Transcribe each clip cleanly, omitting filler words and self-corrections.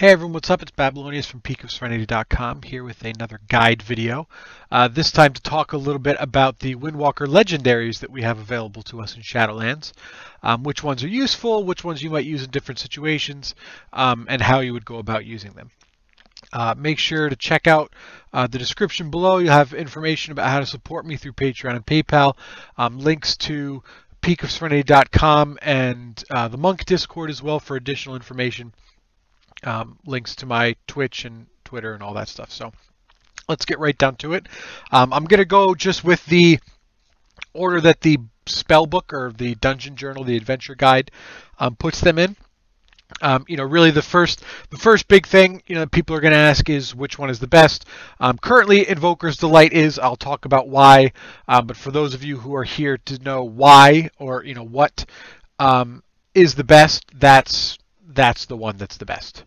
Hey everyone, what's up? It's Babylonius from peakofserenity.com here with another guide video. This time to talk a little bit about the Windwalker Legendaries that we have available to us in Shadowlands. Which ones are useful, which ones you might use in different situations, and how you would go about using them. Make sure to check out the description below. You'll have information about how to support me through Patreon and PayPal, links to peakofserenity.com and the Monk Discord as well for additional information. Links to my Twitch and Twitter and all that stuff. So let's get right down to it. I'm going to go just with the order that the spell book or the dungeon journal, the adventure guide, puts them in. Really the first big thing, people are going to ask is which one is the best. Currently, Invoker's Delight is. I'll talk about why. But for those of you who are here to know why or what is the best, that's the one that's the best,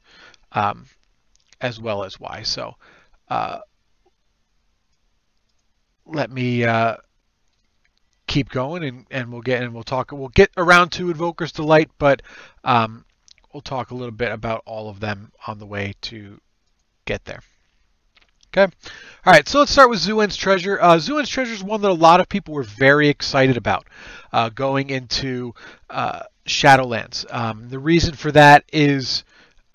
as well as why. So let me keep going, and we'll get around to Invoker's Delight, but we'll talk a little bit about all of them on the way to get there. Okay. All right, so let's start with Zuen's Treasure. Zuen's Treasure is one that a lot of people were very excited about going into Shadowlands. The reason for that is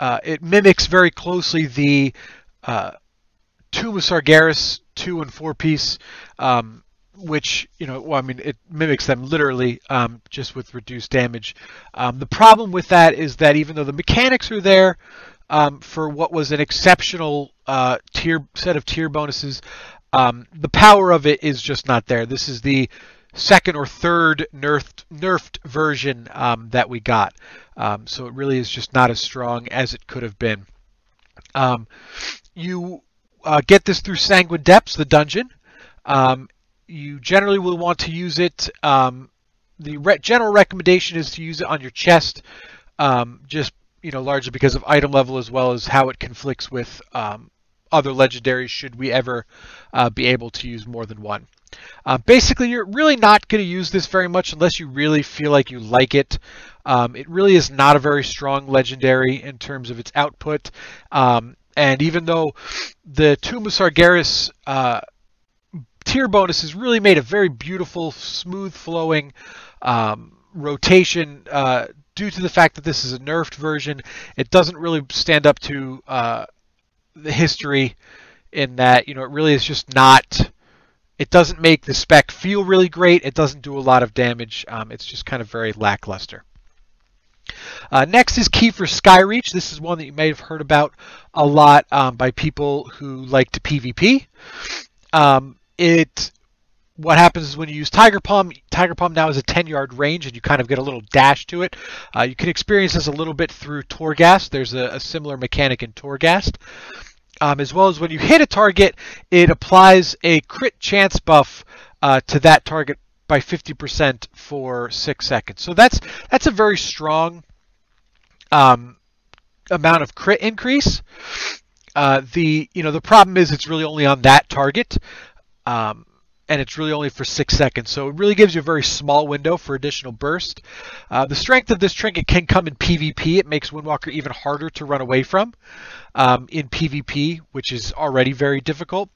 it mimics very closely the Tomb of Sargeras 2 and 4 piece, which, it mimics them literally, just with reduced damage. The problem with that is that even though the mechanics are there for what was an exceptional set of tier bonuses, the power of it is just not there. This is the second or third nerfed version that we got. So it really is just not as strong as it could have been. You get this through Sanguine Depths, the dungeon. You generally will want to use it. The general recommendation is to use it on your chest, just largely because of item level as well as how it conflicts with other legendaries should we ever be able to use more than one. Basically, you're really not going to use this very much unless you really feel like you like it. It really is not a very strong legendary in terms of its output. And even though the Tomb of Sargeras tier bonuses really made a very beautiful, smooth flowing rotation, due to the fact that this is a nerfed version, it doesn't really stand up to the history in that, it really is just not. It doesn't make the spec feel really great. It doesn't do a lot of damage. It's just kind of very lackluster. Next is Kiefer Skyreach. This is one that you may have heard about a lot by people who like to PvP. What happens is when you use Tiger Palm now has a 10-yard range, and you kind of get a little dash to it. You can experience this a little bit through Torghast. There's a similar mechanic in Torghast. As well as when you hit a target, it applies a crit chance buff to that target by 50% for 6 seconds. So that's a very strong amount of crit increase. The problem is it's really only on that target. And it's really only for 6 seconds, so it really gives you a very small window for additional burst. The strength of this trinket can come in PvP. It makes Windwalker even harder to run away from in PvP, which is already very difficult.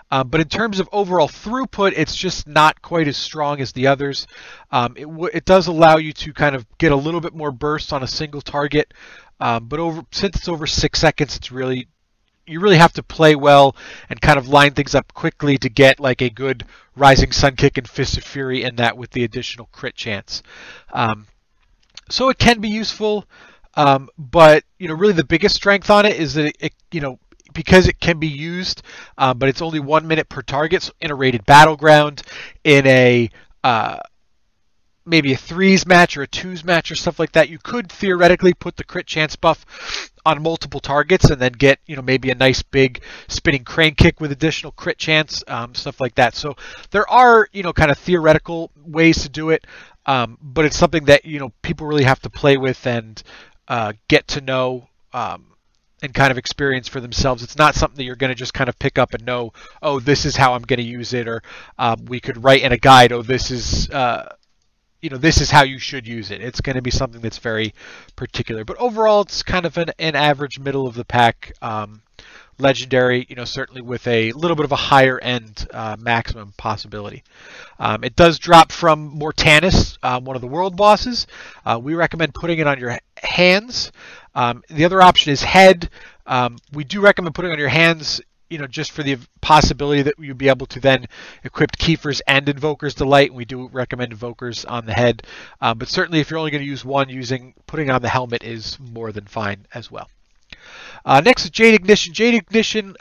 But in terms of overall throughput, it's just not quite as strong as the others. It does allow you to kind of get a little bit more burst on a single target, but since it's over 6 seconds, you really have to play well and kind of line things up quickly to get like a good Rising Sun Kick and Fist of Fury in that with the additional crit chance. So it can be useful, but really the biggest strength on it is that it because it can be used, but it's only 1 minute per target. So in a rated battleground, in a maybe a 3s match or a 2s match or stuff like that, you could theoretically put the crit chance buff on multiple targets and then get maybe a nice big spinning crane kick with additional crit chance, stuff like that. So there are kind of theoretical ways to do it, but it's something that people really have to play with and get to know and kind of experience for themselves. It's not something that you're going to just kind of pick up and know, oh, this is how I'm going to use it, or we could write in a guide, oh, this is this is how you should use it. It's going to be something that's very particular. But overall, it's kind of an average middle of the pack legendary, certainly with a little bit of a higher end maximum possibility. It does drop from Mortanis, one of the world bosses. We recommend putting it on your hands. The other option is head. We do recommend putting it on your hands, just for the possibility that you'll be able to then equip Kiefer's and Invoker's Delight. And we do recommend Invokers on the head. But certainly if you're only going to use one, putting on the helmet is more than fine as well. Next is Jade Ignition. Jade Ignition,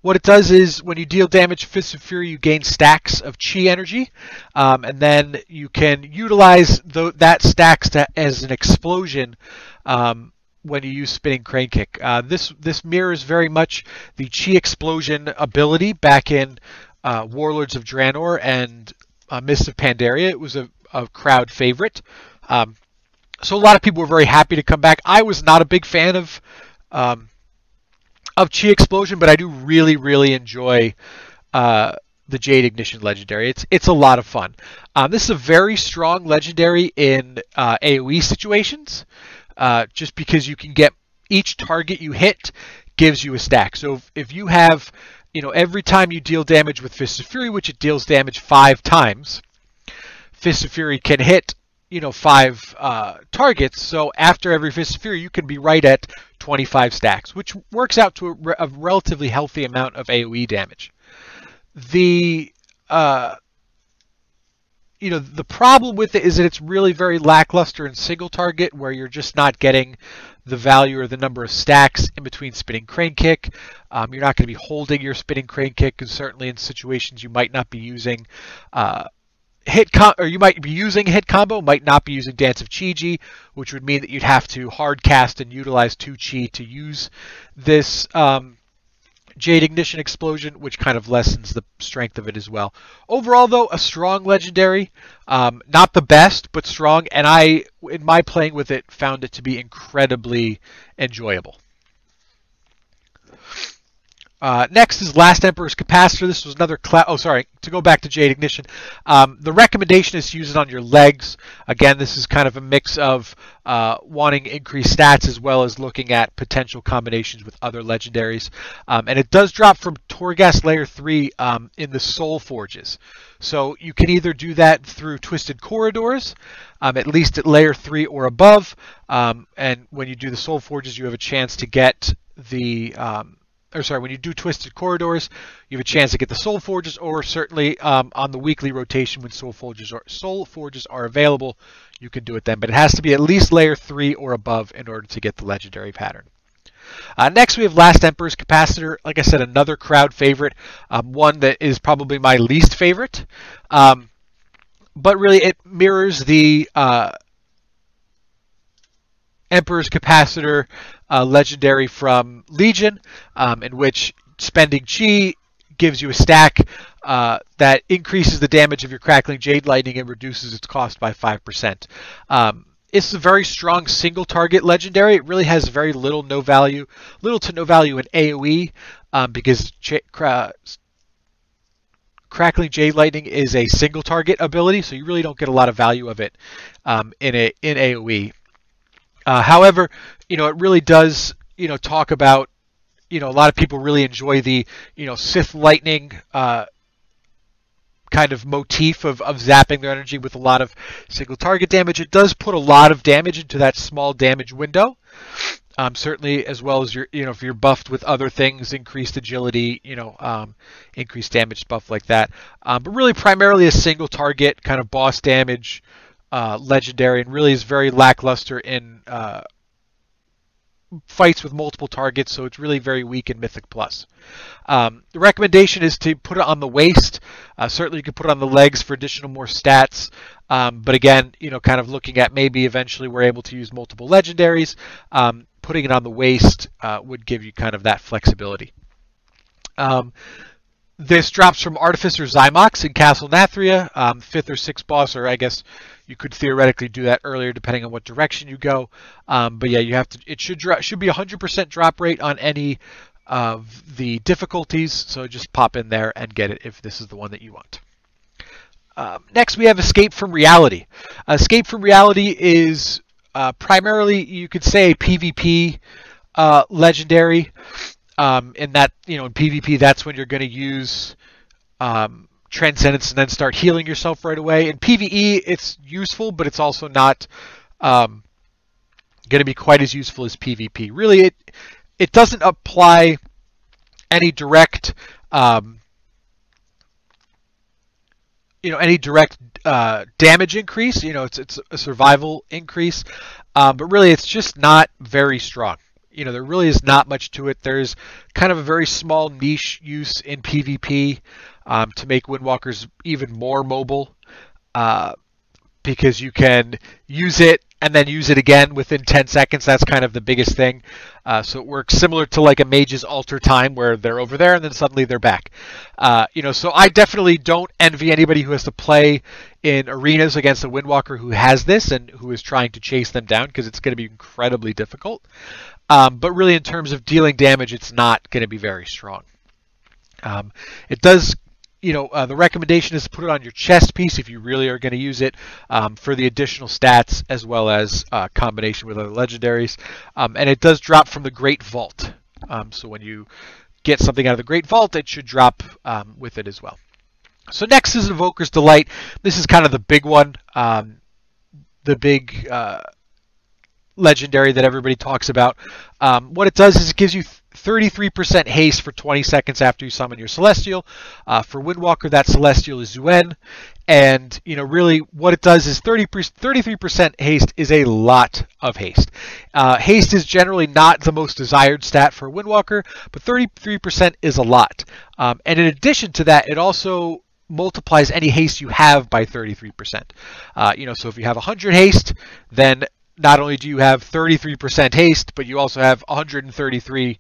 what it does is when you deal damage to Fists of Fury, you gain stacks of chi energy, and then you can utilize that stacks as an explosion when you use Spinning Crane Kick. This mirrors very much the chi explosion ability back in Warlords of Draenor and Mists of Pandaria. It was a crowd favorite. So a lot of people were very happy to come back. I was not a big fan of Chi Explosion, but I do really, really enjoy the Jade Ignition Legendary. It's a lot of fun. This is a very strong Legendary in AoE situations, just because you can get each target you hit gives you a stack. So if you have, every time you deal damage with Fist of Fury, which it deals damage 5 times, Fist of Fury can hit 5 targets. So after every Fist of Fury, you can be right at 25 stacks, which works out to a relatively healthy amount of AoE damage. The problem with it is that it's really very lackluster in single target, where you're just not getting the value or the number of stacks in between Spinning Crane Kick. You're not going to be holding your Spinning Crane Kick, and certainly in situations you might not be using you might be using hit combo, might not be using Dance of Chi-Ji, which would mean that you'd have to hard cast and utilize 2 chi to use this Jade Ignition Explosion, which kind of lessens the strength of it as well. Overall, though, a strong Legendary. Not the best, but strong, and I, in my playing with it, found it to be incredibly enjoyable. Next is Last Emperor's Capacitor. This was another to go back to Jade Ignition. The recommendation is to use it on your legs. Again, this is kind of a mix of wanting increased stats as well as looking at potential combinations with other legendaries. And it does drop from Torghast Layer 3 in the Soul Forges. So you can either do that through Twisted Corridors, at least at Layer 3 or above. And when you do the Soul Forges, you have a chance to get the... when you do Twisted Corridors, you have a chance to get the Soul Forges, or certainly on the weekly rotation when Soul Forges are available, you can do it then. But it has to be at least Layer 3 or above in order to get the Legendary pattern. Next, we have Last Emperor's Capacitor. Like I said, another crowd favorite, one that is probably my least favorite. But really, it mirrors the Emperor's Capacitor Legendary from Legion, in which spending chi gives you a stack that increases the damage of your Crackling Jade Lightning and reduces its cost by 5%. It's a very strong single target Legendary. It really has very little to no value in AoE, because Crackling Jade Lightning is a single target ability, so you really don't get a lot of value of it in AoE. However, it really does, talk about, a lot of people really enjoy the, Sith Lightning kind of motif of zapping their energy with a lot of single target damage. It does put a lot of damage into that small damage window. Certainly, as well as if you're buffed with other things, increased agility, increased damage, buff like that. But really, primarily a single target kind of boss damage Legendary, and really is very lackluster in fights with multiple targets, so it's really very weak in Mythic Plus. The recommendation is to put it on the waist. Certainly you can put it on the legs for additional more stats, but again, kind of looking at maybe eventually we're able to use multiple legendaries. Putting it on the waist would give you kind of that flexibility. This drops from Artificer Zymox in Castle Nathria, 5th or 6th boss, or I guess you could theoretically do that earlier depending on what direction you go. But yeah, you have to. It should be 100% drop rate on any of the difficulties. So just pop in there and get it if this is the one that you want. Next, we have Escape from Reality. Escape from Reality is primarily, you could say, a PvP legendary. In that, in PvP, that's when you're going to use Transcendence and then start healing yourself right away. In PvE, it's useful, but it's also not going to be quite as useful as PvP. Really, it doesn't apply any direct damage increase. It's a survival increase, but really it's just not very strong. There really is not much to it. There's kind of a very small niche use in PvP to make Windwalkers even more mobile, because you can use it and then use it again within 10 seconds. That's kind of the biggest thing. So it works similar to like a mage's altar time, where they're over there and then suddenly they're back. So I definitely don't envy anybody who has to play in arenas against a Windwalker who has this and who is trying to chase them down, because it's going to be incredibly difficult. But really, in terms of dealing damage, it's not going to be very strong. It does, the recommendation is to put it on your chest piece if you really are going to use it for the additional stats, as well as combination with other legendaries. And it does drop from the Great Vault. So when you get something out of the Great Vault, it should drop with it as well. So next is Evoker's Delight. This is kind of the big one, the big legendary that everybody talks about. What it does is it gives you 33% haste for 20 seconds after you summon your Celestial. For Windwalker, that Celestial is Zuen. And, really what it does is 33% haste is a lot of haste. Haste is generally not the most desired stat for Windwalker, but 33% is a lot. And in addition to that, it also multiplies any haste you have by 33%. So if you have 100 haste, then not only do you have 33% haste, but you also have 133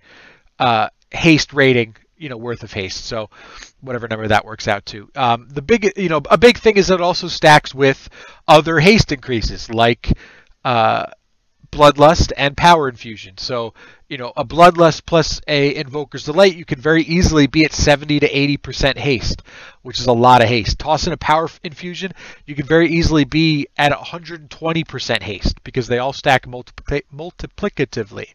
haste rating, worth of haste. So whatever number that works out to. A big thing is that it also stacks with other haste increases, like Bloodlust and Power Infusion. So, a Bloodlust plus a Invoker's Delight, you can very easily be at 70 to 80% haste, which is a lot of haste. Toss in a Power Infusion, you can very easily be at 120% haste, because they all stack multiplicatively.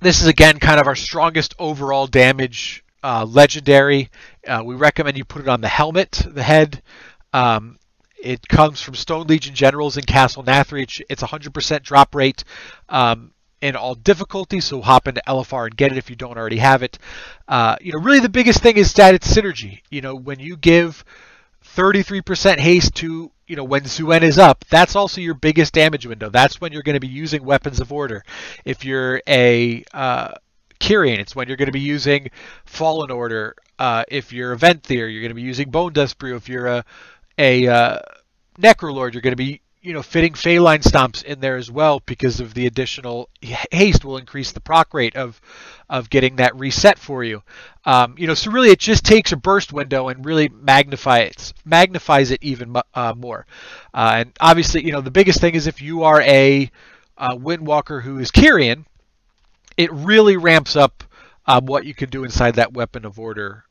This is, again, kind of our strongest overall damage legendary. We recommend you put it on the helmet, the head. It comes from Stone Legion Generals in Castle Nathri. It's 100% drop rate in all difficulties, so hop into LFR and get it if you don't already have it. Really the biggest thing is that it's synergy. When you give 33% haste to, when Zuen is up, that's also your biggest damage window. That's when you're going to be using Weapons of Order. If you're a Kyrian, it's when you're going to be using Fallen Order. If you're a Venthyr, you're going to be using Bone Dust Brew. If you're a Necrolord, you're going to be fitting Phaline Stomps in there as well, because of the additional haste will increase the proc rate of getting that reset for you. So really it just takes a burst window and really magnifies it even more. And obviously, the biggest thing is if you are a Windwalker who is Kyrian, it really ramps up what you can do inside that Weapon of Order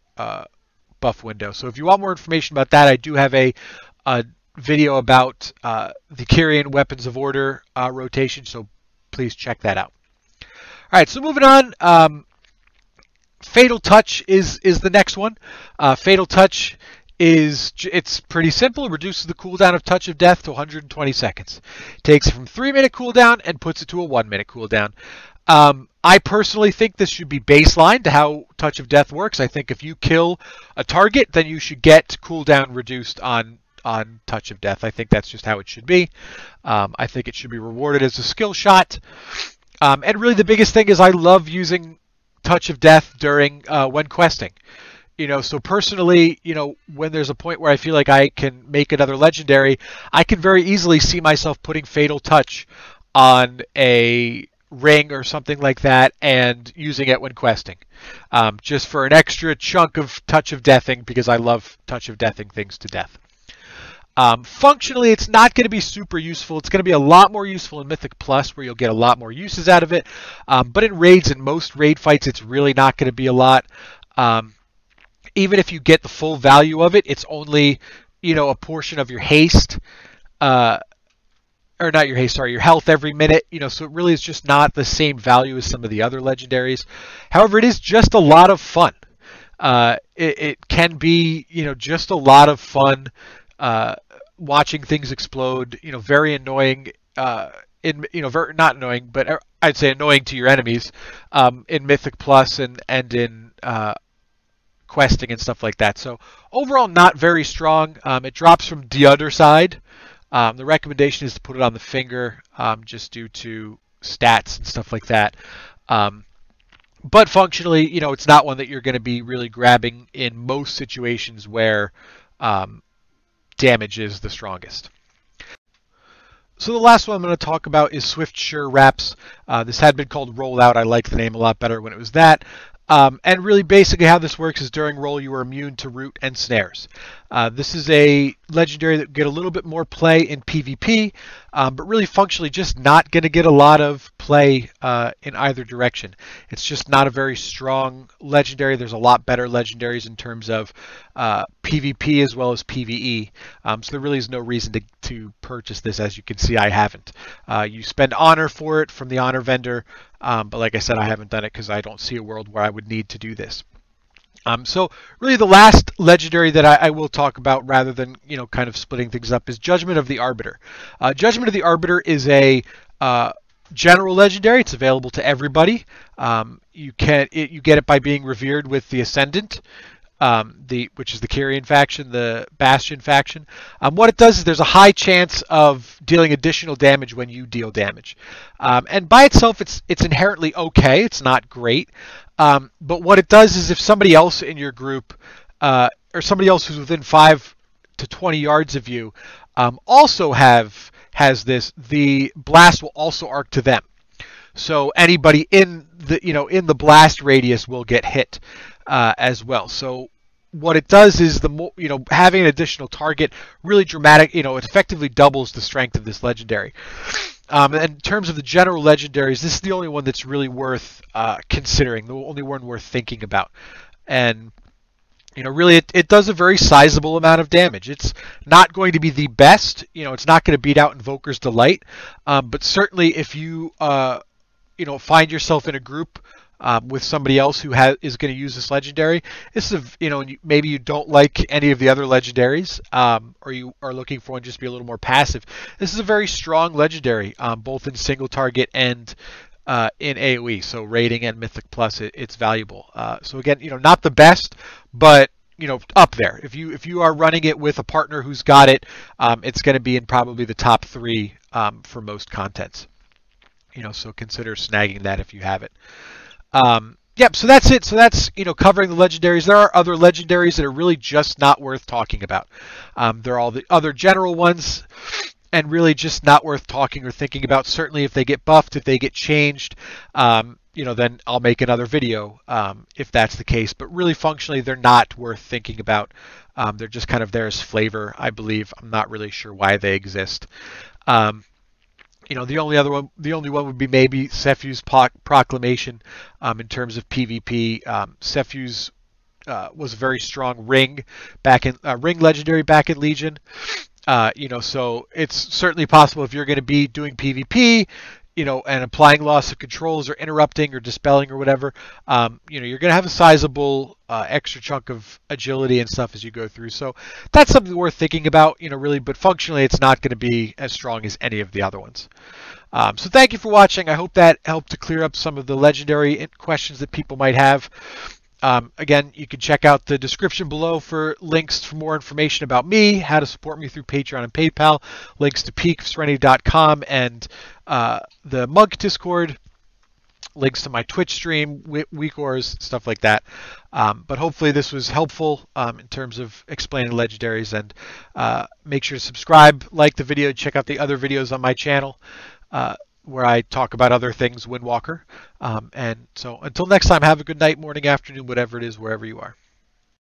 buff window. So if you want more information about that, I do have a video about the Kyrian Weapons of Order rotation, so please check that out. All right, so moving on, Fatal Touch is the next one. Fatal Touch it's pretty simple. It reduces the cooldown of Touch of Death to 120 seconds. Takes it from 3-minute cooldown and puts it to a 1-minute cooldown. I personally think this should be baseline to how Touch of Death works. I think if you kill a target, then you should get cooldown reduced on Touch of Death. I think that's just how it should be. I think it should be rewarded as a skill shot. And really the biggest thing is I love using Touch of Death during when questing. So personally, when there's a point where I feel like I can make another legendary, I can very easily see myself putting Fatal Touch on a ring or something like that and using it when questing, just for an extra chunk of Touch of Deathing, because I love Touch of Deathing things to death. Functionally, it's not going to be super useful. It's going to be a lot more useful in Mythic Plus, where you'll get a lot more uses out of it. But in raids, in most raid fights, it's really not going to be a lot. even if you get the full value of it, it's only, a portion of your haste, or not your haste, sorry, your health every minute, so it really is just not the same value as some of the other legendaries. However, it is just a lot of fun. It can be, just a lot of fun watching things explode, very annoying, not annoying, but I'd say annoying to your enemies in Mythic Plus and in questing and stuff like that. So overall, not very strong. It drops from the other side. The recommendation is to put it on the finger just due to stats and stuff like that. But functionally, it's not one that you're going to be really grabbing in most situations where damage is the strongest. So the last one I'm going to talk about is Swift Sure Wraps. This had been called Rollout. I liked the name a lot better when it was that. And really basically how this works is during roll you are immune to root and snares. This is a legendary that get a little bit more play in PvP, but really functionally just not going to get a lot of play in either direction. It's just not a very strong legendary. There's a lot better legendaries in terms of PvP as well as PvE. So there really is no reason to purchase this. As you can see, I haven't. You spend honor for it from the honor vendor, but like I said, I haven't done it because I don't see a world where I would need to do this. So really the last legendary that I will talk about rather than, kind of splitting things up is Judgment of the Arbiter. Judgment of the Arbiter is a general legendary. It's available to everybody. You get it by being revered with the Ascendant, which is the Kyrian faction, the Bastion faction. What it does is there's a high chance of dealing additional damage when you deal damage. And by itself, it's inherently okay. It's not great. But what it does is if somebody else in your group, or somebody else who's within 5 to 20 yards of you, also has this, the blast will also arc to them. So anybody in the blast radius will get hit as well. So what it does is having an additional target really dramatic, it effectively doubles the strength of this legendary. And in terms of the general legendaries, this is the only one that's really worth considering, the only one worth thinking about. And really it does a very sizable amount of damage. It's not going to be the best, it's not going to beat out Invoker's Delight, but certainly if you find yourself in a group with somebody else who is going to use this legendary, this is maybe you don't like any of the other legendaries, or you are looking for one just to be a little more passive. This is a very strong legendary, both in single target and in AoE, so rating and Mythic Plus, it's valuable. So again, not the best, but up there. If you are running it with a partner who's got it, it's going to be in probably the top 3 for most contents. So consider snagging that if you have it. Yep, so that's it. So that's, covering the legendaries. There are other legendaries that are really just not worth talking about. There are all the other general ones and really just not worth talking or thinking about. Certainly if they get buffed, if they get changed, then I'll make another video if that's the case. But really functionally, they're not worth thinking about. They're just kind of there as flavor, I believe. I'm not really sure why they exist. The only one would be maybe Sefu's Proclamation in terms of PvP. Sefu's was a very strong ring legendary back in Legion. So it's certainly possible if you're going to be doing PvP, and applying loss of controls or interrupting or dispelling or whatever, you're going to have a sizable extra chunk of agility and stuff as you go through. So that's something worth thinking about, really, but functionally it's not going to be as strong as any of the other ones. So thank you for watching. I hope that helped to clear up some of the legendary questions that people might have. Again, you can check out the description below for links for more information about me, how to support me through Patreon and PayPal, links to peakserenity.com and the Monk Discord, links to my Twitch stream, Weekors, stuff like that. But hopefully this was helpful in terms of explaining legendaries, and make sure to subscribe, like the video, check out the other videos on my channel where I talk about other things Windwalker. And so until next time, have a good night, morning, afternoon, whatever it is, wherever you are.